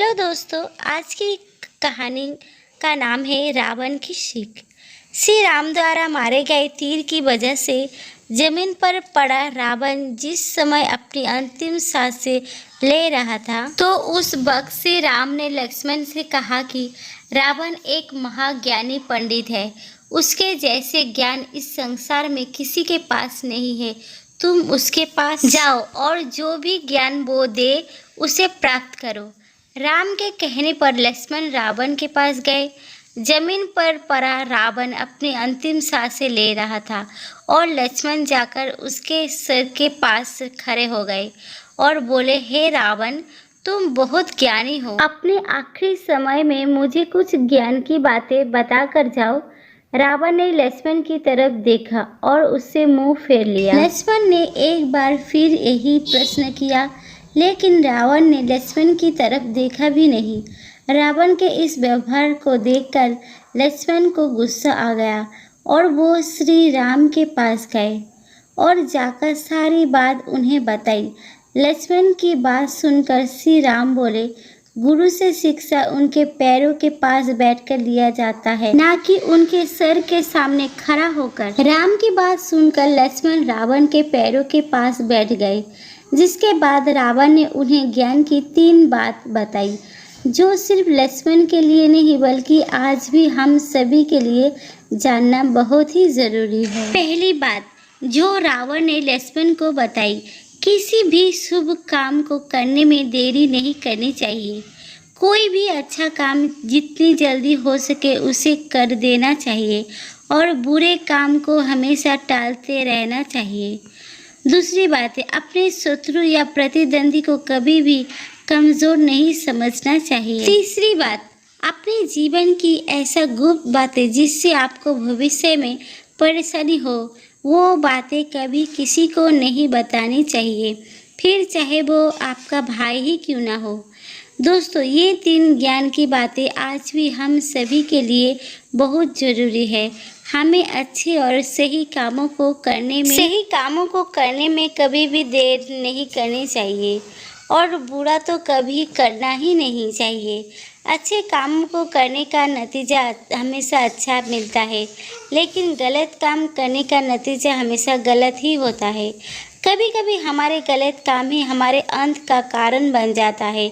Hello दोस्तों, आज की कहानी का नाम है रावण की सीख। श्री राम द्वारा मारे गए तीर की वजह से जमीन पर पड़ा रावण जिस समय अपनी अंतिम सांसें ले रहा था, तो उस वक्त श्री राम ने लक्ष्मण से कहा कि रावण एक महाज्ञानी पंडित है, उसके जैसे ज्ञान इस संसार में किसी के पास नहीं है। तुम उसके पास जाओ और जो भी ज्ञान वो दे उसे प्राप्त करो। राम के कहने पर लक्ष्मण रावण के पास गए। जमीन पर पड़ा रावण अपनी अंतिम सांसें ले रहा था और लक्ष्मण जाकर उसके सिर के पास खड़े हो गए और बोले, हे रावण, तुम बहुत ज्ञानी हो, अपने आखिरी समय में मुझे कुछ ज्ञान की बातें बता कर जाओ। रावण ने लक्ष्मण की तरफ देखा और उससे मुंह फेर लिया। लक्ष्मण ने एक बार फिर यही प्रश्न किया, लेकिन रावण ने लक्ष्मण की तरफ देखा भी नहीं। रावण के इस व्यवहार को देखकर लक्ष्मण को गुस्सा आ गया और वो श्री राम के पास गए और जाकर सारी बात उन्हें बताई। लक्ष्मण की बात सुनकर श्री राम बोले, गुरु से शिक्षा उनके पैरों के पास बैठकर लिया जाता है, ना कि उनके सर के सामने खड़ा होकर। राम की बात सुनकर लक्ष्मण रावण के पैरों के पास बैठ गए, जिसके बाद रावण ने उन्हें ज्ञान की 3 बात बताई, जो सिर्फ लक्ष्मण के लिए नहीं बल्कि आज भी हम सभी के लिए जानना बहुत ही जरूरी है। पहली बात जो रावण ने लक्ष्मण को बताई, किसी भी शुभ काम को करने में देरी नहीं करनी चाहिए। कोई भी अच्छा काम जितनी जल्दी हो सके उसे कर देना चाहिए और बुरे काम को हमेशा टालते रहना चाहिए। दूसरी बात है, अपने शत्रु या प्रतिद्वंदी को कभी भी कमज़ोर नहीं समझना चाहिए। तीसरी बात, अपने जीवन की ऐसा गुप्त बातें जिससे आपको भविष्य में परेशानी हो, वो बातें कभी किसी को नहीं बतानी चाहिए, फिर चाहे वो आपका भाई ही क्यों ना हो। दोस्तों, ये 3 ज्ञान की बातें आज भी हम सभी के लिए बहुत ज़रूरी है। हमें अच्छे और सही कामों को करने में कभी भी देर नहीं करनी चाहिए और बुरा तो कभी करना ही नहीं चाहिए। अच्छे कामों को करने का नतीजा हमेशा अच्छा मिलता है, लेकिन गलत काम करने का नतीजा हमेशा गलत ही होता है। कभी कभी हमारे गलत काम ही हमारे अंत का कारण बन जाता है।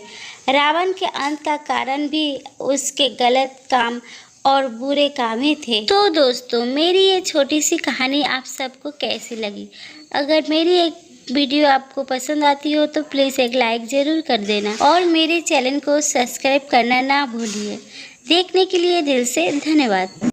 रावण के अंत का कारण भी उसके गलत काम और बुरे काम ही थे। तो दोस्तों, मेरी ये छोटी सी कहानी आप सबको कैसी लगी? अगर मेरी एक वीडियो आपको पसंद आती हो तो प्लीज़ एक लाइक ज़रूर कर देना और मेरे चैनल को सब्सक्राइब करना ना भूलिए। देखने के लिए दिल से धन्यवाद।